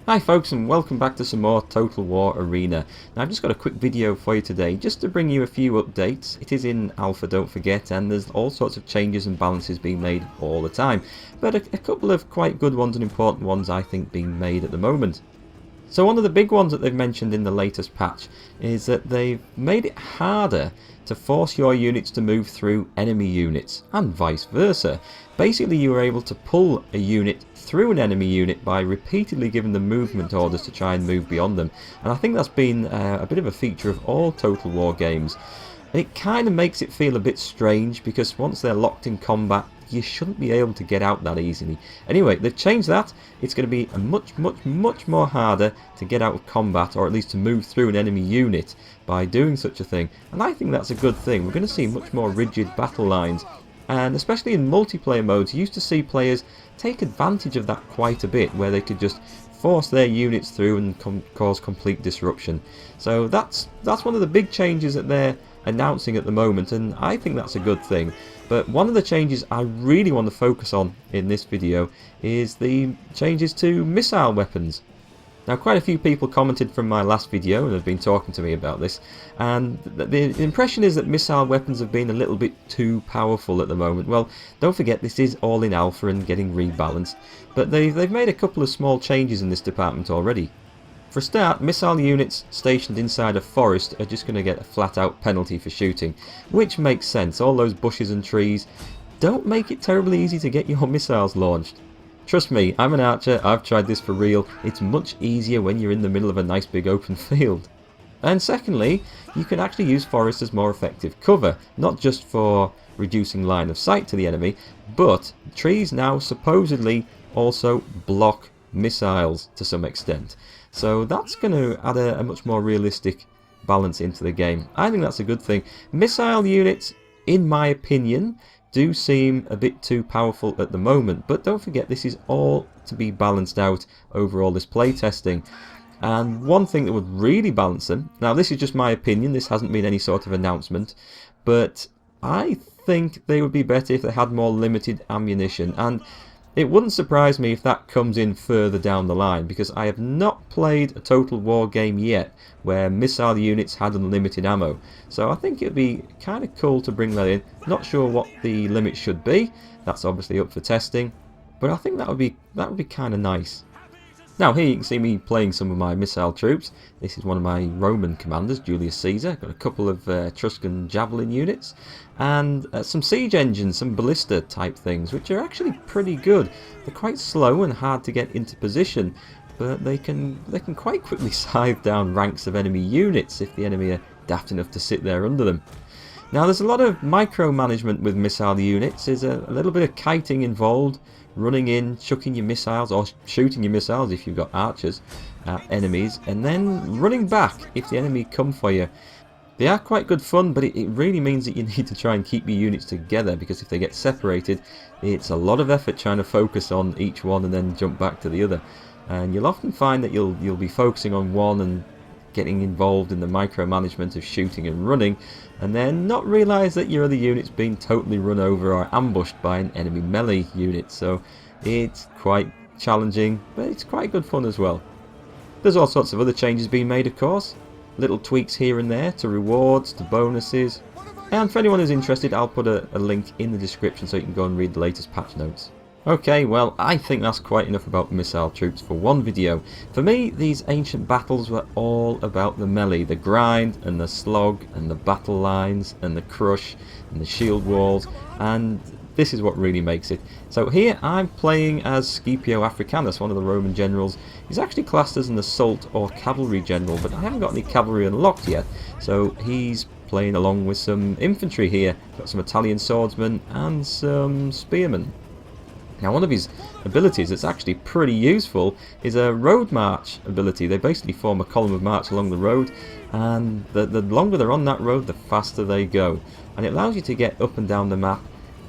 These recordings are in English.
Hi folks, and welcome back to some more Total War Arena. Now I've just got a quick video for you today just to bring you a few updates. It is in alpha, don't forget, and there's all sorts of changes and balances being made all the time. But a couple of quite good ones and important ones I think being made at the moment. So one of the big ones that they've mentioned in the latest patch is that they've made it harder to force your units to move through enemy units, and vice versa. Basically you were able to pull a unit through an enemy unit by repeatedly giving them movement orders to try and move beyond them, and I think that's been a bit of a feature of all Total War games. It kind of makes it feel a bit strange because once they're locked in combat you shouldn't be able to get out that easily. Anyway, they've changed that. It's going to be a much more harder to get out of combat, or at least to move through an enemy unit by doing such a thing, and I think that's a good thing. We're going to see much more rigid battle lines, and especially in multiplayer modes you used to see players take advantage of that quite a bit, where they could just force their units through and cause complete disruption. So that's one of the big changes that they're announcing at the moment, and I think that's a good thing. But one of the changes I really want to focus on in this video is the changes to missile weapons. Now quite a few people commented from my last video and have been talking to me about this, and the impression is that missile weapons have been a little bit too powerful at the moment. Well, don't forget this is all in alpha and getting rebalanced, but they've made a couple of small changes in this department already. For a start, missile units stationed inside a forest are just going to get a flat out penalty for shooting, which makes sense. All those bushes and trees don't make it terribly easy to get your missiles launched. Trust me, I'm an archer, I've tried this for real. It's much easier when you're in the middle of a nice big open field. And secondly, you can actually use forests as more effective cover, not just for reducing line of sight to the enemy, but trees now supposedly also block missiles to some extent. So that's going to add a much more realistic balance into the game. I think that's a good thing. Missile units, in my opinion, do seem a bit too powerful at the moment, but don't forget this is all to be balanced out over all this playtesting. And one thing that would really balance them, now this is just my opinion, this hasn't been any sort of announcement, but I think they would be better if they had more limited ammunition, and it wouldn't surprise me if that comes in further down the line, because I have not played a Total War game yet where missile units had unlimited ammo. So I think it would be kind of cool to bring that in. Not sure what the limit should be, that's obviously up for testing, but I think that would be kind of nice. Now here you can see me playing some of my missile troops. This is one of my Roman commanders, Julius Caesar. Got a couple of Etruscan javelin units and some siege engines, some ballista type things, which are actually pretty good. They're quite slow and hard to get into position, but they can quite quickly scythe down ranks of enemy units if the enemy are daft enough to sit there under them. Now there's a lot of micromanagement with missile units. There's a little bit of kiting involved, running in, chucking your missiles, or shooting your missiles if you've got archers at enemies, and then running back if the enemy come for you. They are quite good fun, but it really means that you need to try and keep your units together, because if they get separated it's a lot of effort trying to focus on each one and then jump back to the other. And you'll often find that you'll be focusing on one and getting involved in the micromanagement of shooting and running, and then not realise that your other unit's been totally run over or ambushed by an enemy melee unit. So it's quite challenging, but it's quite good fun as well. There's all sorts of other changes being made, of course. Little tweaks here and there to rewards, to bonuses, and for anyone who's interested I'll put a link in the description so you can go and read the latest patch notes. Okay, well, I think that's quite enough about missile troops for one video. For me, these ancient battles were all about the melee, the grind and the slog and the battle lines and the crush and the shield walls, and this is what really makes it. So here I'm playing as Scipio Africanus, one of the Roman generals. He's actually classed as an assault or cavalry general, but I haven't got any cavalry unlocked yet, so he's playing along with some infantry here. Got some Italian swordsmen and some spearmen. Now one of his abilities that's actually pretty useful is a road march ability. They basically form a column of march along the road, and the longer they're on that road the faster they go, and it allows you to get up and down the map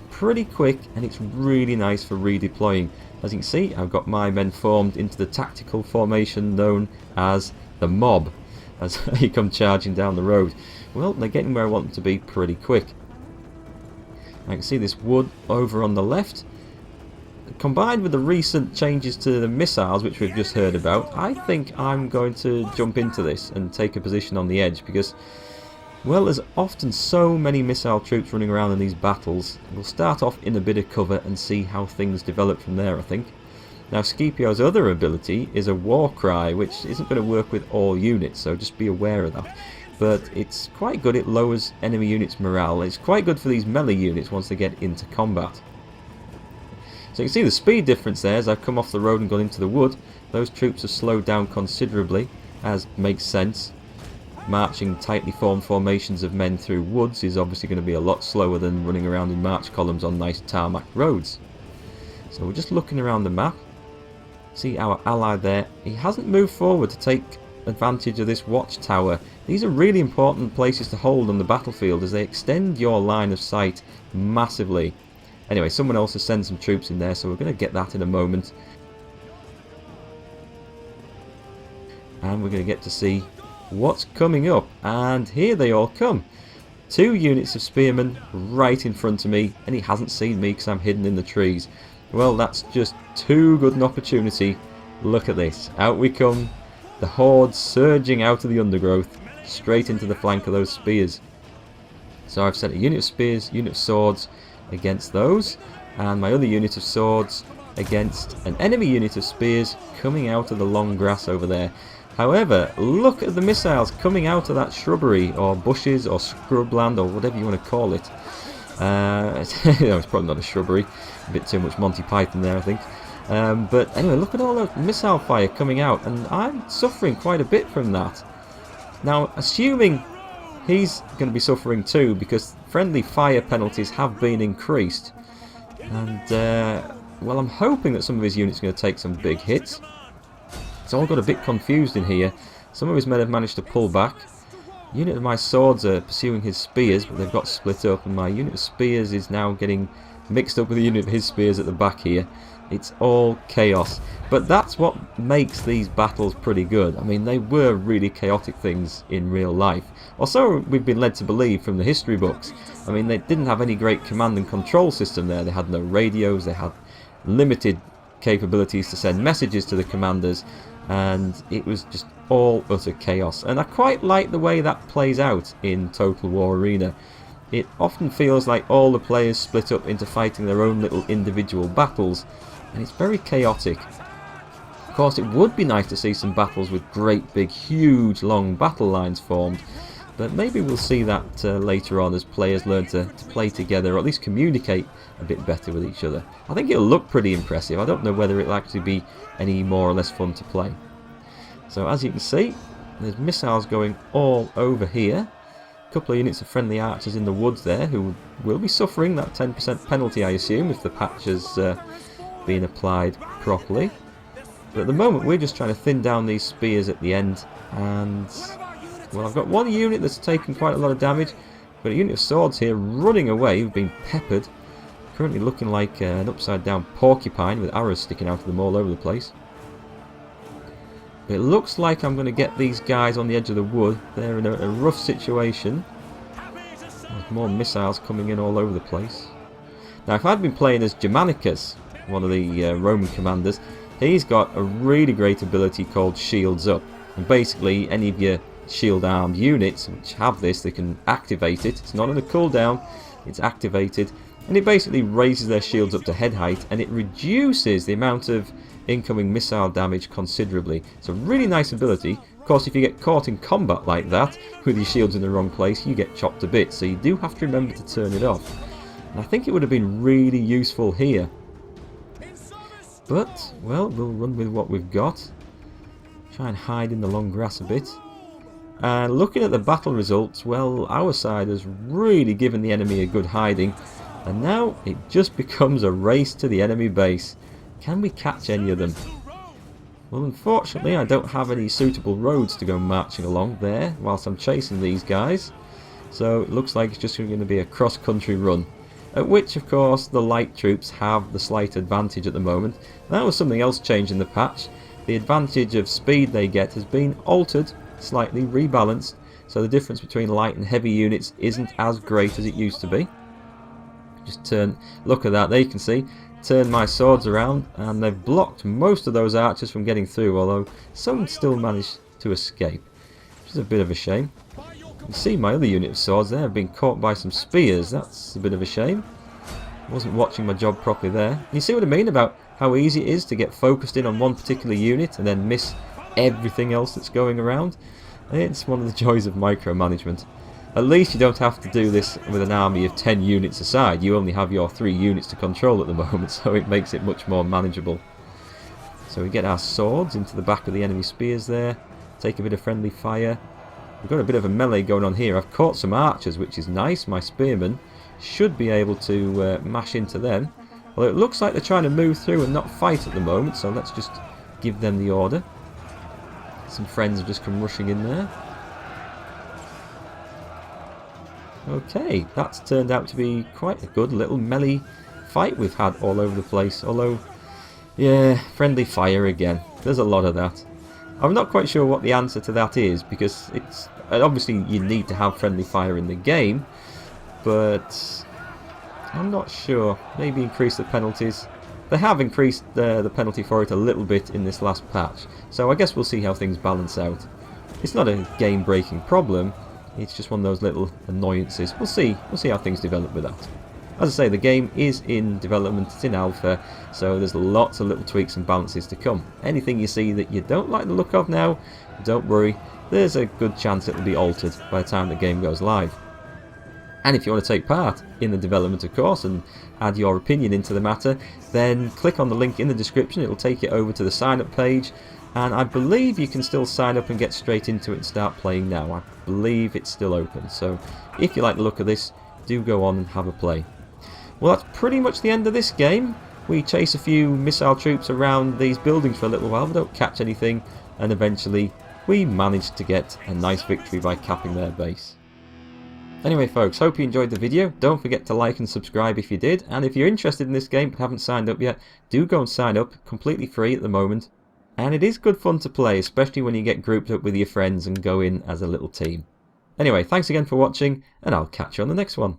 pretty quick, and it's really nice for redeploying. As you can see, I've got my men formed into the tactical formation known as the mob as they come charging down the road. Well, they're getting where I want them to be pretty quick. I can see this wood over on the left. combined with the recent changes to the missiles, which we've just heard about, I think I'm going to jump into this and take a position on the edge because, well, there's often so many missile troops running around in these battles. We'll start off in a bit of cover and see how things develop from there, I think. Now, Scipio's other ability is a war cry, which isn't going to work with all units, so just be aware of that. But it's quite good, it lowers enemy units' morale. It's quite good for these melee units once they get into combat. So you can see the speed difference there as I've come off the road and gone into the wood. Those troops have slowed down considerably, as makes sense. Marching tightly formed formations of men through woods is obviously going to be a lot slower than running around in march columns on nice tarmac roads. So we're just looking around the map. See our ally there. He hasn't moved forward to take advantage of this watchtower. These are really important places to hold on the battlefield as they extend your line of sight massively. Anyway, someone else has sent some troops in there, so we're going to get that in a moment. And we're going to get to see what's coming up. And here they all come. 2 units of spearmen right in front of me, and he hasn't seen me because I'm hidden in the trees. Well, that's just too good an opportunity. Look at this. Out we come. The horde surging out of the undergrowth, straight into the flank of those spears. So I've sent a unit of spears, unit of swords against those, and my other unit of swords against an enemy unit of spears coming out of the long grass over there. However, look at the missiles coming out of that shrubbery or bushes or scrubland or whatever you want to call it. It's probably not a shrubbery, a bit too much Monty Python there I think. But anyway, look at all the missile fire coming out, and I'm suffering quite a bit from that. Now, assuming he's going to be suffering too, because friendly fire penalties have been increased. And, well, I'm hoping that some of his units are going to take some big hits. It's all got a bit confused in here. Some of his men have managed to pull back. Unit of my swords are pursuing his spears, but they've got split up, and my unit of spears is now getting mixed up with the unit of his spears at the back here. It's all chaos. But that's what makes these battles pretty good. I mean, they were really chaotic things in real life. Or so we've been led to believe from the history books. I mean, they didn't have any great command and control system there. They had no radios, they had limited capabilities to send messages to the commanders, and it was just all utter chaos. And I quite like the way that plays out in Total War Arena. It often feels like all the players split up into fighting their own little individual battles, and it's very chaotic. Of course, it would be nice to see some battles with great big huge long battle lines formed, but maybe we'll see that later on as players learn to play together, or at least communicate a bit better with each other. I think it'll look pretty impressive. I don't know whether it'll actually be any more or less fun to play. So as you can see, there's missiles going all over here. A couple of units of friendly archers in the woods there who will be suffering that 10% penalty, I assume, if the patch has been applied properly. But at the moment we're just trying to thin down these spears at the end, and well, I've got one unit that's taken quite a lot of damage. I've got a unit of swords here running away, who've been peppered, currently looking like an upside down porcupine with arrows sticking out of them all over the place. It looks like I'm going to get these guys on the edge of the wood. They're in a rough situation. There's more missiles coming in all over the place. Now, if I'd been playing as Germanicus, one of the Roman commanders, he's got a really great ability called Shields Up. And basically, any of your shield-armed units which have this, they can activate it. It's not on a cooldown, it's activated. And it basically raises their shields up to head height, and it reduces the amount of incoming missile damage considerably. It's a really nice ability. Of course, if you get caught in combat like that, with your shields in the wrong place, you get chopped to bits, so you do have to remember to turn it off. And I think it would have been really useful here. But, well, we'll run with what we've got. Try and hide in the long grass a bit. And looking at the battle results, well, our side has really given the enemy a good hiding. And now it just becomes a race to the enemy base. Can we catch any of them? Well, unfortunately, I don't have any suitable roads to go marching along there whilst I'm chasing these guys. So it looks like it's just going to be a cross-country run. At which, of course, the light troops have the slight advantage at the moment. That was something else changed in the patch. The advantage of speed they get has been altered, slightly rebalanced. So the difference between light and heavy units isn't as great as it used to be. Just look at that, there you can see turned my swords around and they've blocked most of those archers from getting through, although some still managed to escape, which is a bit of a shame. You can see my other unit of swords there have been caught by some spears. That's a bit of a shame. Wasn't watching my job properly there. And you see what I mean about how easy it is to get focused in on one particular unit and then miss everything else that's going around? It's one of the joys of micromanagement. At least you don't have to do this with an army of 10 units aside. You only have your 3 units to control at the moment, so it makes it much more manageable. So we get our swords into the back of the enemy spears there. Take a bit of friendly fire. We've got a bit of a melee going on here. I've caught some archers, which is nice. My spearmen should be able to mash into them. Although it looks like they're trying to move through and not fight at the moment, so let's just give them the order. Some friends have just come rushing in there. Okay, that's turned out to be quite a good little melee fight we've had all over the place. Although, yeah, friendly fire again. There's a lot of that. I'm not quite sure what the answer to that is, because it's obviously you need to have friendly fire in the game, but I'm not sure. Maybe increase the penalties. They have increased the penalty for it a little bit in this last patch, so I guess we'll see how things balance out. It's not a game-breaking problem. It's just one of those little annoyances. We'll see how things develop with that. As I say, the game is in development, it's in alpha, so there's lots of little tweaks and balances to come. Anything you see that you don't like the look of now, don't worry, there's a good chance it'll be altered by the time the game goes live. And if you want to take part in the development, of course, and add your opinion into the matter, then click on the link in the description. It'll take you over to the sign up page, and I believe you can still sign up and get straight into it and start playing now. I believe it's still open, so if you like the look of this, do go on and have a play. Well, that's pretty much the end of this game. We chase a few missile troops around these buildings for a little while, but don't catch anything, and eventually we managed to get a nice victory by capping their base. Anyway folks, hope you enjoyed the video. Don't forget to like and subscribe if you did, and if you're interested in this game but haven't signed up yet, do go and sign up, completely free at the moment. And it is good fun to play, especially when you get grouped up with your friends and go in as a little team. Anyway, thanks again for watching, and I'll catch you on the next one.